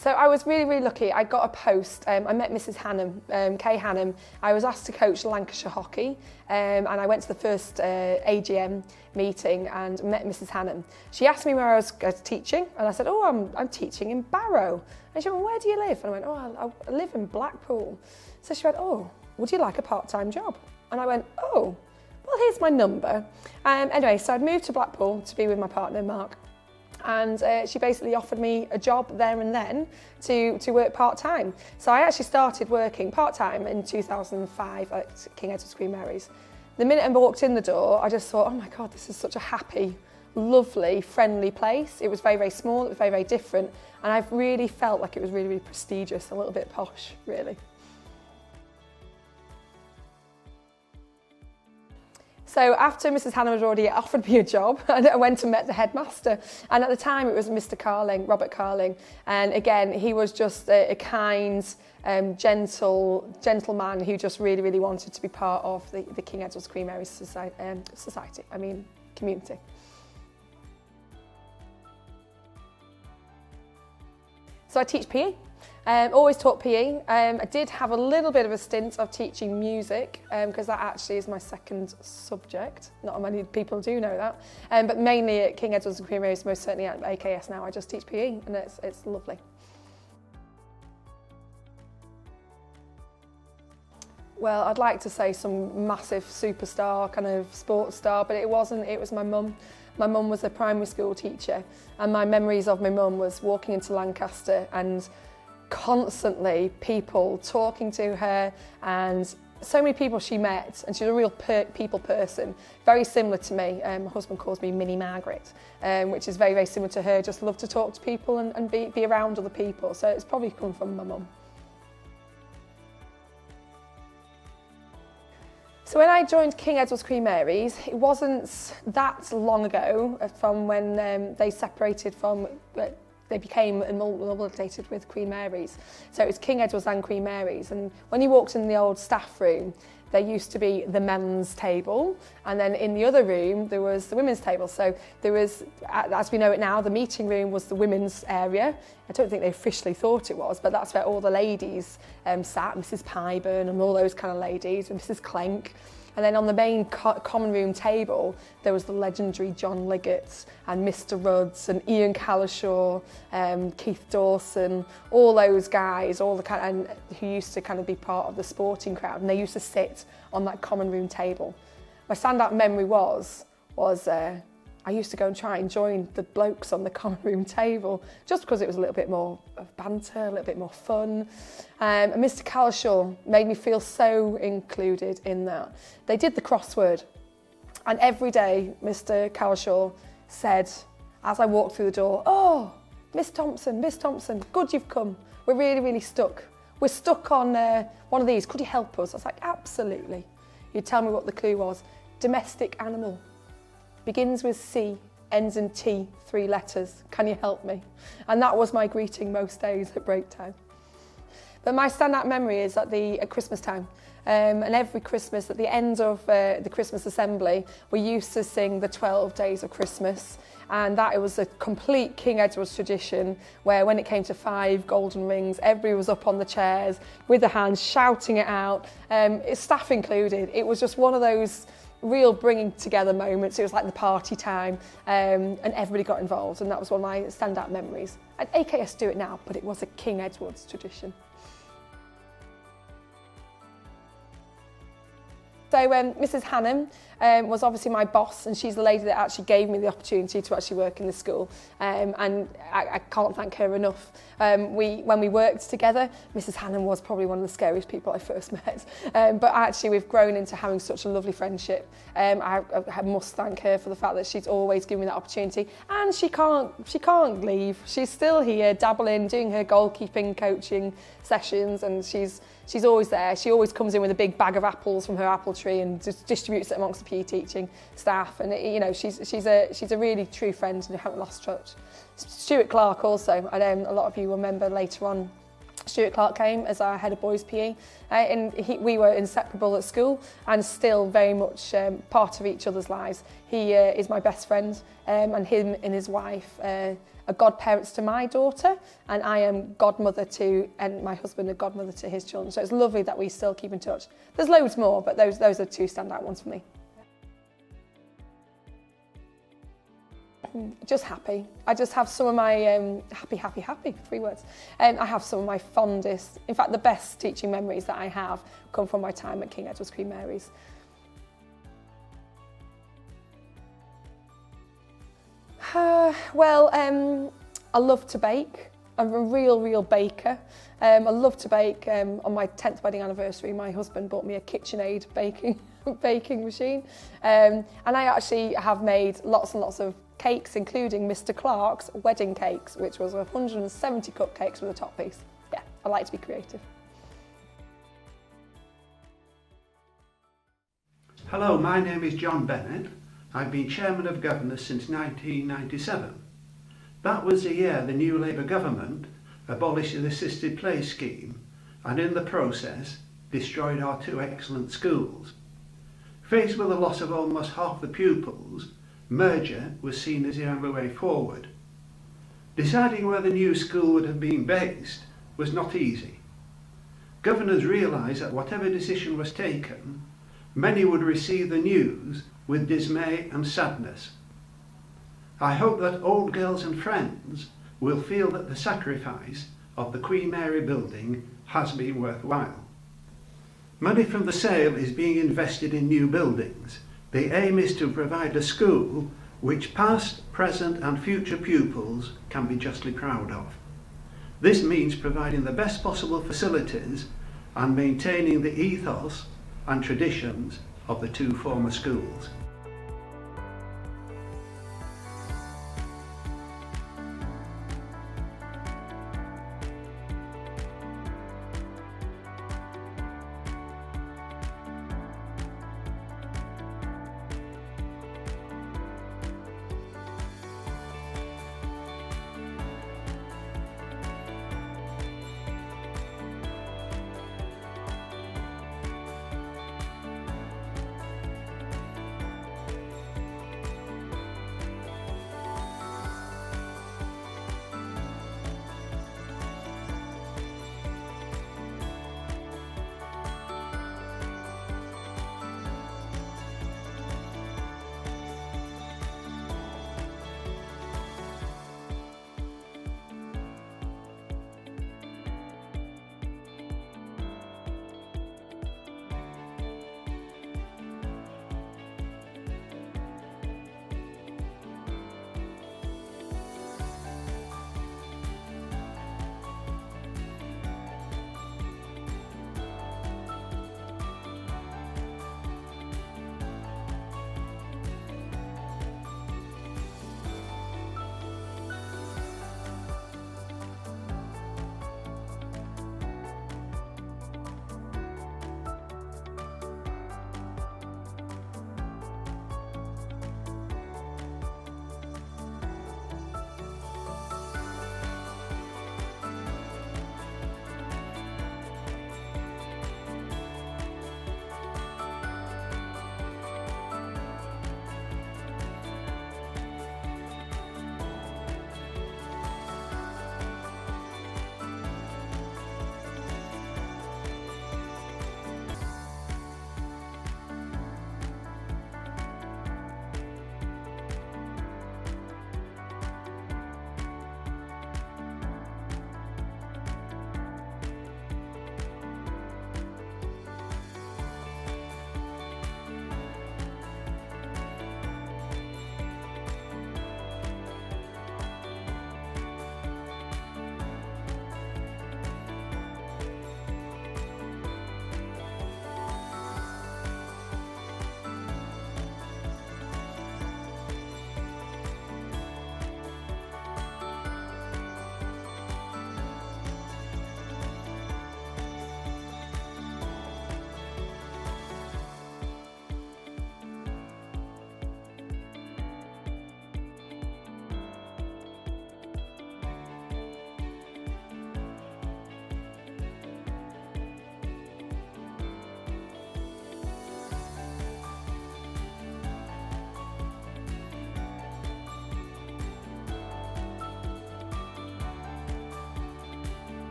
So I was really, really lucky. I got a post. I met Mrs. Hannam, Kay Hannam. I was asked to coach Lancashire hockey, and I went to the first AGM meeting and met Mrs. Hannam. She asked me where I was teaching, and I said, oh, I'm teaching in Barrow. And she went, well, where do you live? And I went, oh, I live in Blackpool. So she went, oh, would you like a part-time job? And I went, oh, well, here's my number. Anyway, so I'd moved to Blackpool to be with my partner, Mark. And she basically offered me a job there and then to work part-time. So I actually started working part-time in 2005 at King Edward's Queen Mary's. The minute I walked in the door, I just thought, oh my God, this is such a happy, lovely, friendly place. It was very, very small, it was very, very different. And I've really felt like it was really, really prestigious, a little bit posh, really. So after Mrs. Hannam had already offered me a job, I went and met the headmaster. And at the time it was Mr. Carling, Robert Carling. And again, he was just a kind, gentleman who just really, really wanted to be part of the King Edward's Queen Mary's community. So I teach PE. Always taught PE. I did have a little bit of a stint of teaching music because that actually is my second subject. Not many people do know that. But mainly at King Edward's and Queen Mary's, most certainly at AKS now, I just teach PE and it's lovely. Well, I'd like to say some massive superstar, kind of sports star, but it wasn't. It was my mum. My mum was a primary school teacher, and my memories of my mum was walking into Lancaster and constantly people talking to her, and so many people she met, and she's a real people person, very similar to me. My husband calls me Mini Margaret, which is very, very similar to her, just love to talk to people and be around other people, so it's probably come from my mum. So when I joined King Edward's Queen Mary's, it wasn't that long ago from when they separated from, they became amalgamated with Queen Mary's. So it was King Edward's and Queen Mary's. And when you walked in the old staff room, there used to be the men's table, and then in the other room there was the women's table. So there was, as we know it now, the meeting room was the women's area. I don't think they officially thought it was, but that's where all the ladies sat, Mrs. Pyburn and all those kind of ladies, and Mrs. Clenk. And then on the main common room table, there was the legendary John Liggett and Mr. Rudds and Ian Calishaw, Keith Dawson, all those guys, all the kind of, who used to kind of be part of the sporting crowd, and they used to sit on that common room table. My standout memory was I used to go and try and join the blokes on the common room table just because it was a little bit more of banter, a little bit more fun. And Mr. Calishaw made me feel so included in that. They did the crossword, and every day Mr. Calishaw said, as I walked through the door, oh, Miss Thompson, good you've come. We're really, really stuck. We're stuck on one of these. Could you help us? I was like, absolutely. He'd tell me what the clue was. Domestic animal. Begins with C, ends in T, 3 letters. Can you help me? And that was my greeting most days at break time. But my standout memory is at Christmas time. And every Christmas, at the end of the Christmas assembly, we used to sing the 12 Days of Christmas. And that it was a complete King Edward's tradition, where when it came to 5 golden rings, everybody was up on the chairs with their hands shouting it out, staff included. It was just one of those real bringing together moments. It was like the party time, and everybody got involved, and that was one of my standout memories. And AKS do it now, but it was a King Edward's tradition. So Mrs. Hannam was obviously my boss, and she's the lady that actually gave me the opportunity to actually work in the school, and I can't thank her enough. When we worked together, Mrs. Hannam was probably one of the scariest people I first met, but actually we've grown into having such a lovely friendship. I must thank her for the fact that she's always given me that opportunity, and she can't leave. She's still here, dabbling, doing her goalkeeping coaching sessions, and she's always there. She always comes in with a big bag of apples from her apple tree and just distributes it amongst the PE teaching staff. And you know, she's a really true friend, and I haven't lost touch. Stuart Clark also, and a lot of you remember later on, Stuart Clark came as our head of boys PE, and we were inseparable at school and still very much part of each other's lives. He is my best friend, and him and his wife are are godparents to my daughter, and I am godmother to, and my husband a godmother to his children. So it's lovely that we still keep in touch. There's loads more, but those are two standout ones for me. Just happy. I just have some of my happy, 3 words. I have some of my fondest, in fact the best teaching memories that I have come from my time at King Edward's Queen Mary's. I love to bake. I'm a real baker. I love to bake. On my 10th wedding anniversary, my husband bought me a KitchenAid baking machine. And I actually have made lots and lots of cakes, including Mr. Clark's wedding cakes, which was 170 cupcakes with a top piece. Yeah, I like to be creative. Hello, my name is John Bennett. I've been Chairman of Governors since 1997. That was the year the new Labour government abolished the assisted play scheme and in the process destroyed our 2 excellent schools. Faced with the loss of almost half the pupils, merger was seen as the only way forward. Deciding where the new school would have been based was not easy. Governors realised that whatever decision was taken, many would receive the news with dismay and sadness. I hope that old girls and friends will feel that the sacrifice of the Queen Mary building has been worthwhile. Money from the sale is being invested in new buildings. The aim is to provide a school which past, present and future pupils can be justly proud of. This means providing the best possible facilities and maintaining the ethos and traditions of the 2 former schools.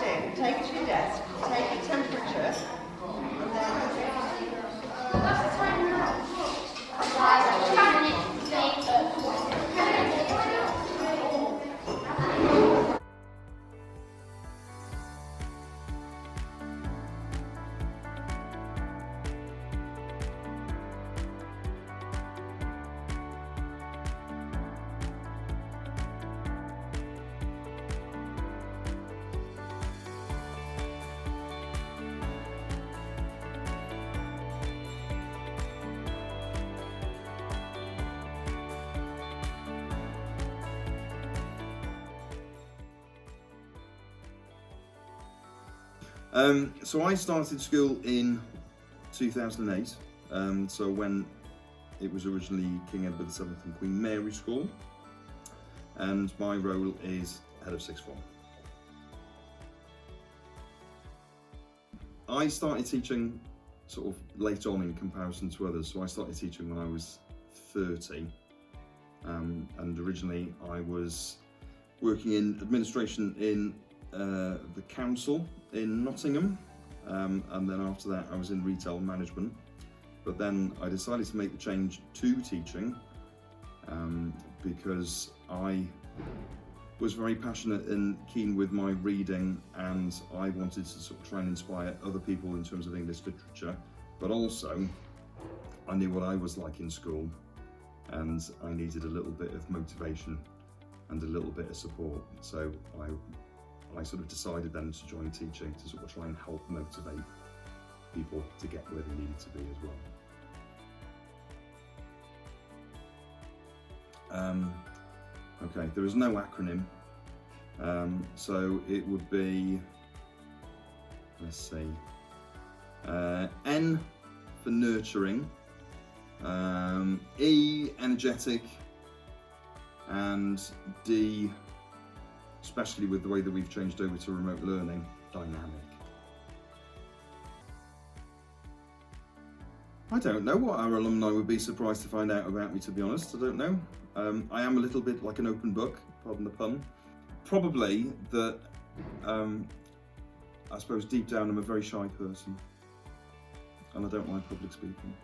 in, take it to your desk, take your temperature, and then... So I started school in 2008, so when it was originally King Edward VII and Queen Mary School, and my role is head of sixth form. I started teaching sort of late on in comparison to others, so I started teaching when I was 30, and originally I was working in administration in the council in Nottingham, and then after that I was in retail management, but then I decided to make the change to teaching because I was very passionate and keen with my reading, and I wanted to sort of try and inspire other people in terms of English literature, but also I knew what I was like in school and I needed a little bit of motivation and a little bit of support, so I sort of decided then to join teaching to sort of try and help motivate people to get where they needed to be as well. Okay, there is no acronym, so it would be, let's see, N for nurturing, E energetic, and D, especially with the way that we've changed over to remote learning, dynamic. I don't know what our alumni would be surprised to find out about me, to be honest. I don't know. I am a little bit like an open book, pardon the pun. Probably that, I suppose deep down I'm a very shy person and I don't like public speaking.